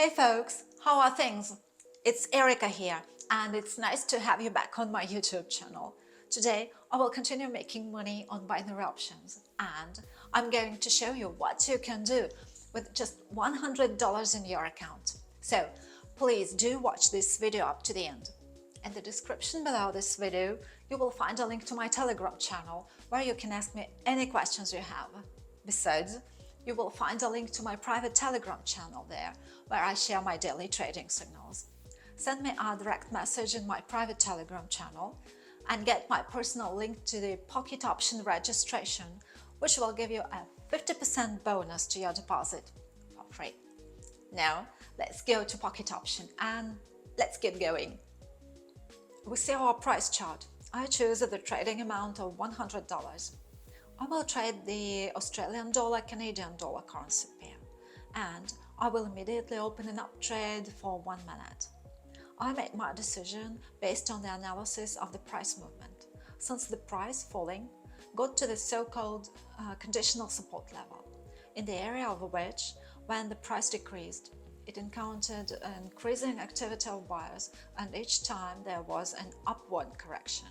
Hey folks, how are things? It's Erica here, and it's nice to have you back on my YouTube channel. Today, I will continue making money on binary options, and I'm going to show you what you can do with just $100 in your account. So, please do watch this video up to the end. In the description below this video, you will find a link to my Telegram channel where you can ask me any questions you have. Besides, you will find a link to my private Telegram channel there, where I share my daily trading signals. Send me a direct message in my private Telegram channel and get my personal link to the PocketOption registration, which will give you a 50% bonus to your deposit for free. Now, let's go to PocketOption and let's get going. We see our price chart. I choose the trading amount of $100. I will trade the Australian dollar Canadian dollar currency pair, and I will immediately open an up trade for 1 minute. I make my decision based on the analysis of the price movement, since the price falling got to the so-called conditional support level, in the area of which, when the price decreased, it encountered an increasing activity of buyers, and each time there was an upward correction.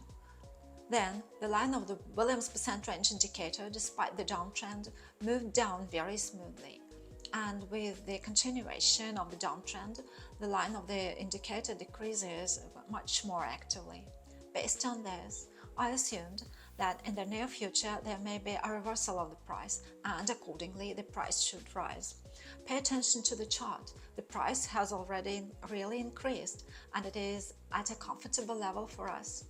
Then, the line of the Williams percent range indicator, despite the downtrend, moved down very smoothly. And with the continuation of the downtrend, the line of the indicator decreases much more actively. Based on this, I assumed that in the near future there may be a reversal of the price, and accordingly the price should rise. Pay attention to the chart. The price has already really increased, and it is at a comfortable level for us.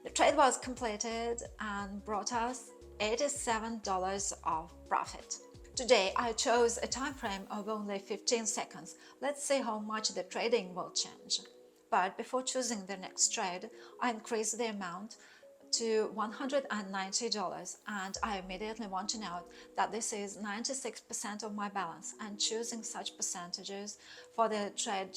The trade was completed and brought us $87 of profit. Today I chose a time frame of only 15 seconds. Let's see how much the trading will change. But before choosing the next trade, I increased the amount to $190, and I immediately want to note that this is 96% of my balance, and choosing such percentages for the trade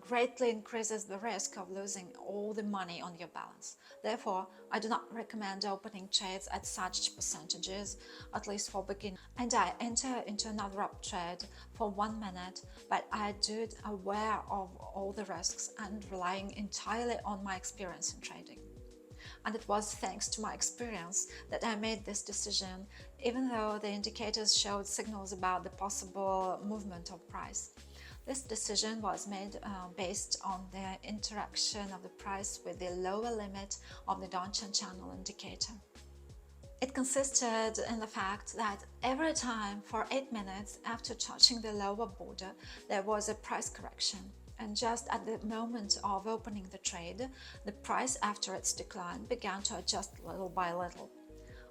greatly increases the risk of losing all the money on your balance. Therefore, I do not recommend opening trades at such percentages, at least for beginners. And I enter into another up trade for 1 minute, but I do it aware of all the risks and relying entirely on my experience in trading. And it was thanks to my experience that I made this decision, even though the indicators showed signals about the possible movement of price. This decision was made based on the interaction of the price with the lower limit of the downtrend channel indicator. It consisted in the fact that every time for 8 minutes after touching the lower border, there was a price correction. And just at the moment of opening the trade, the price after its decline began to adjust little by little.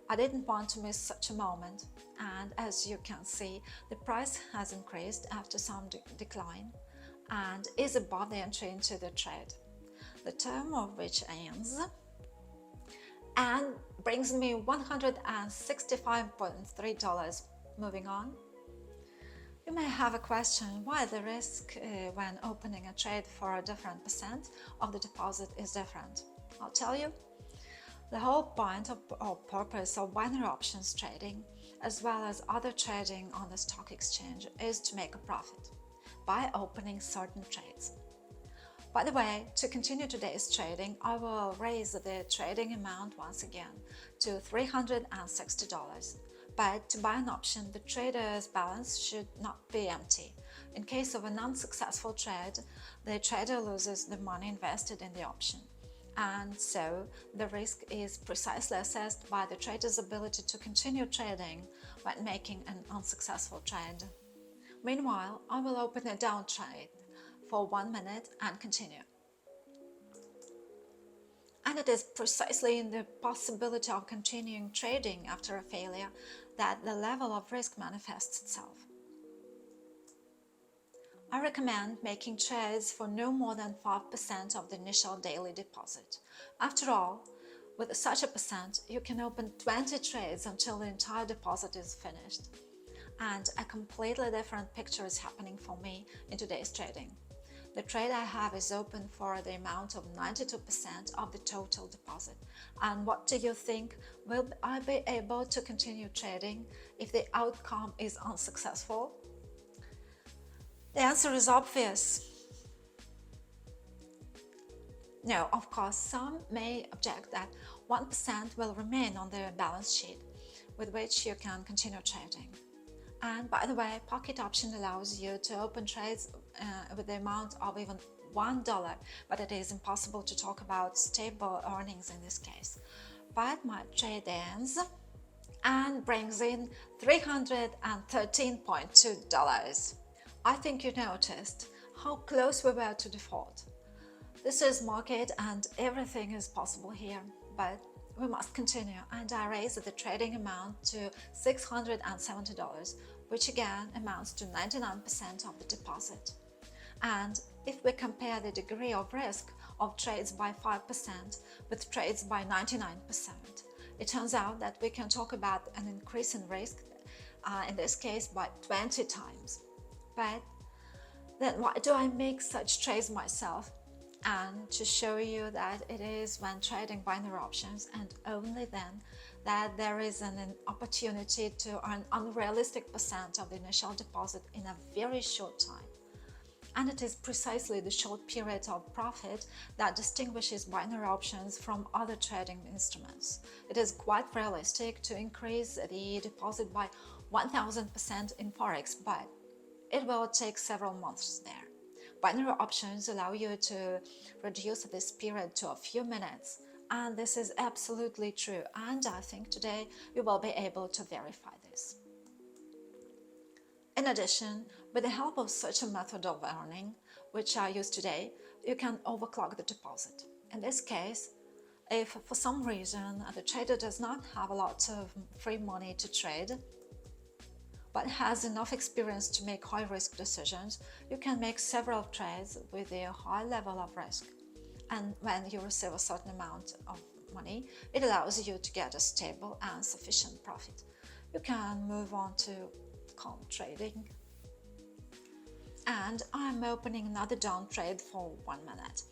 I didn't want to miss such a moment, and as you can see, the price has increased after some decline and is above the entry into the trade, the term of which ends and brings me $165.3. Moving on. You may have a question why the risk when opening a trade for a different percent of the deposit is different. I'll tell you. The whole point or purpose of binary options trading, as well as other trading on the stock exchange, is to make a profit by opening certain trades. By the way, to continue today's trading, I will raise the trading amount once again to $360. But to buy an option, the trader's balance should not be empty. In case of an unsuccessful trade, the trader loses the money invested in the option. And so, the risk is precisely assessed by the trader's ability to continue trading when making an unsuccessful trade. Meanwhile, I will open a down trade for 1 minute and continue. And it is precisely in the possibility of continuing trading after a failure that the level of risk manifests itself. I recommend making trades for no more than 5% of the initial daily deposit. After all, with such a percent, you can open 20 trades until the entire deposit is finished. And a completely different picture is happening for me in today's trading. The trade I have is open for the amount of 92% of the total deposit. And what do you think? Will I be able to continue trading if the outcome is unsuccessful? The answer is obvious. No, of course, some may object that 1% will remain on the balance sheet, with which you can continue trading. And by the way, PocketOption allows you to open trades with the amount of even $1, but it is impossible to talk about stable earnings in this case. But my trade ends and brings in $313.2. I think you noticed how close we were to default. This is market and everything is possible here, but we must continue, and I raised the trading amount to $670, which again amounts to 99% of the deposit. And if we compare the degree of risk of trades by 5% with trades by 99%, it turns out that we can talk about an increase in risk, in this case by 20 times. But then why do I make such trades myself? And to show you that it is when trading binary options and only then that there is an opportunity to earn unrealistic percent of the initial deposit in a very short time. And it is precisely the short period of profit that distinguishes binary options from other trading instruments. It is quite realistic to increase the deposit by 1000% in Forex, but it will take several months there. Binary options allow you to reduce this period to a few minutes, and this is absolutely true, and I think today you will be able to verify this. In addition, with the help of such a method of earning, which I use today, you can overclock the deposit. In this case, if for some reason the trader does not have a lot of free money to trade, but has enough experience to make high-risk decisions, you can make several trades with a high level of risk. And when you receive a certain amount of money, it allows you to get a stable and sufficient profit. You can move on to calm trading. And I'm opening another down trade for 1 minute.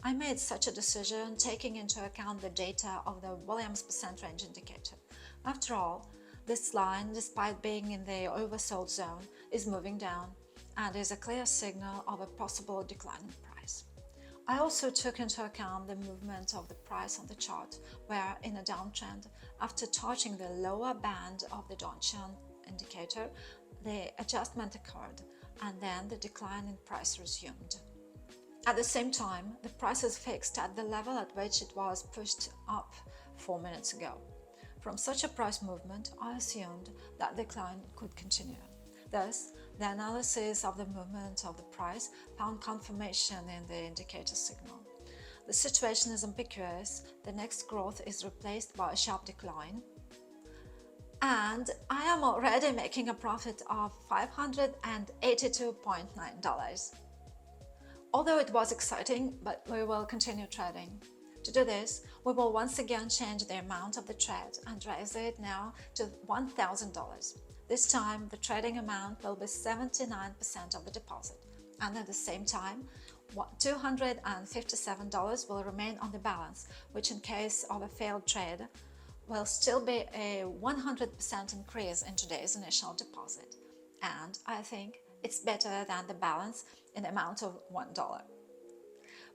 I made such a decision taking into account the data of the Williams percent range indicator. After all, this line, despite being in the oversold zone, is moving down and is a clear signal of a possible decline in price. I also took into account the movement of the price on the chart, where in a downtrend, after touching the lower band of the Donchian indicator, the adjustment occurred and then the decline in price resumed. At the same time, the price is fixed at the level at which it was pushed up 4 minutes ago. From such a price movement, I assumed that decline could continue. Thus, the analysis of the movement of the price found confirmation in the indicator signal. The situation is ambiguous. The next growth is replaced by a sharp decline, and I am already making a profit of $582.9. Although it was exciting, but we will continue trading. To do this, we will once again change the amount of the trade and raise it now to $1,000. This time, the trading amount will be 79% of the deposit, and at the same time, $257 will remain on the balance, which in case of a failed trade, will still be a 100% increase in today's initial deposit. And I think it's better than the balance in the amount of $1.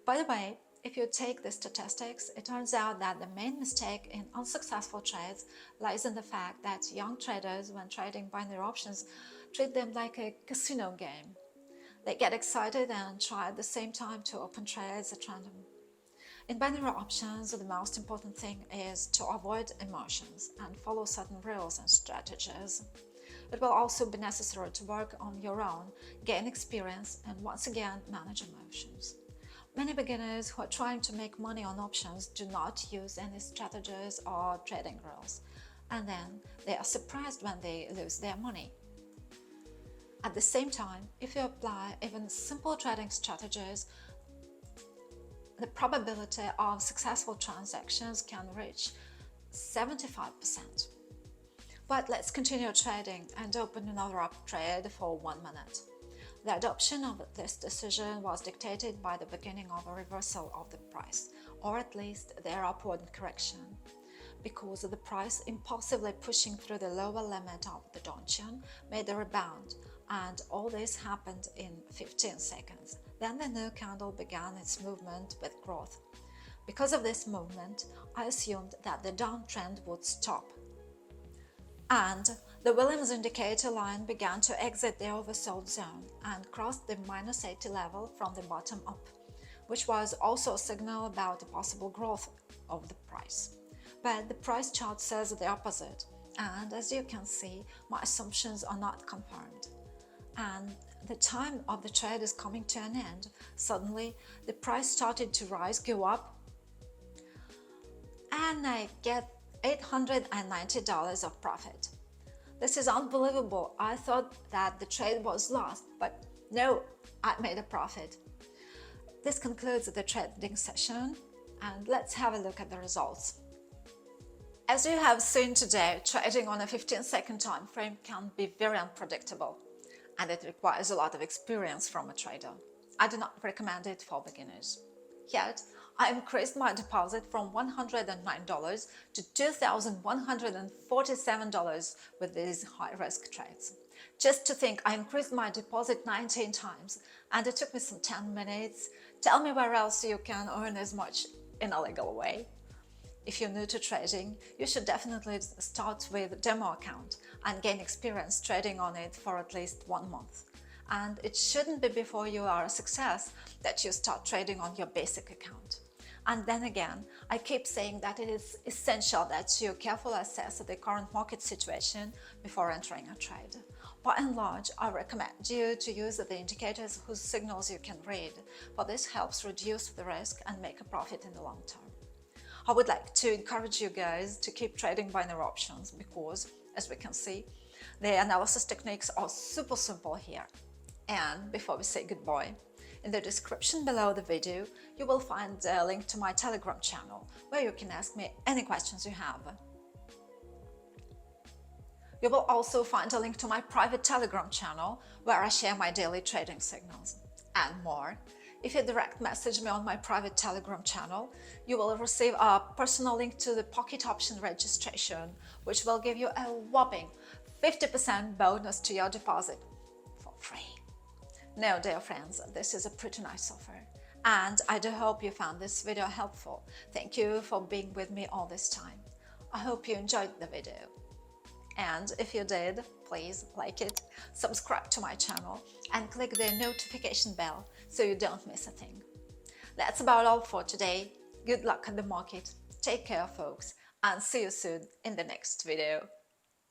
By the way, if you take the statistics, it turns out that the main mistake in unsuccessful trades lies in the fact that young traders, when trading binary options, treat them like a casino game. They get excited and try at the same time to open trades at random. In binary options, the most important thing is to avoid emotions and follow certain rules and strategies. It will also be necessary to work on your own, gain experience, and once again manage emotions. Many beginners who are trying to make money on options do not use any strategies or trading rules, and then they are surprised when they lose their money. At the same time, if you apply even simple trading strategies, the probability of successful transactions can reach 75%. But let's continue trading and open another up trade for 1 minute. The adoption of this decision was dictated by the beginning of a reversal of the price, or at least their upward correction, because the price impulsively pushing through the lower limit of the Donchian made a rebound, And all this happened in 15 seconds. Then the new candle began its movement with growth. Because of this movement, I assumed that the downtrend would stop. And the Williams indicator line began to exit the oversold zone and crossed the -80 level from the bottom up, which was also a signal about the possible growth of the price. But the price chart says the opposite, and as you can see, my assumptions are not confirmed. And the time of the trade is coming to an end. Suddenly, the price started to rise, go up, and I get $890 of profit. This is unbelievable. I thought that the trade was lost, but no, I made a profit. This concludes the trading session, and let's have a look at the results. As you have seen today, trading on a 15-second time frame can be very unpredictable, and it requires a lot of experience from a trader. I do not recommend it for beginners. Yet, I increased my deposit from $109 to $2,147 with these high-risk trades. Just to think, I increased my deposit 19 times, and it took me some 10 minutes. Tell me where else you can earn as much in a legal way. If you're new to trading, you should definitely start with a demo account and gain experience trading on it for at least 1 month. And it shouldn't be before you are a success that you start trading on your basic account. And then again, I keep saying that it is essential that you carefully assess the current market situation before entering a trade. By and large, I recommend you to use the indicators whose signals you can read, for this helps reduce the risk and make a profit in the long term. I would like to encourage you guys to keep trading binary options because, as we can see, the analysis techniques are super simple here. And before we say goodbye, in the description below the video, you will find a link to my Telegram channel, where you can ask me any questions you have. You will also find a link to my private Telegram channel, where I share my daily trading signals, and more. If you direct message me on my private Telegram channel, you will receive a personal link to the PocketOption registration, which will give you a whopping 50% bonus to your deposit for free. Now, dear friends, this is a pretty nice offer, and I do hope you found this video helpful. Thank you for being with me all this time. I hope you enjoyed the video. And if you did, please like it, subscribe to my channel, and click the notification bell so you don't miss a thing. That's about all for today. Good luck in the market. Take care, folks, and see you soon in the next video.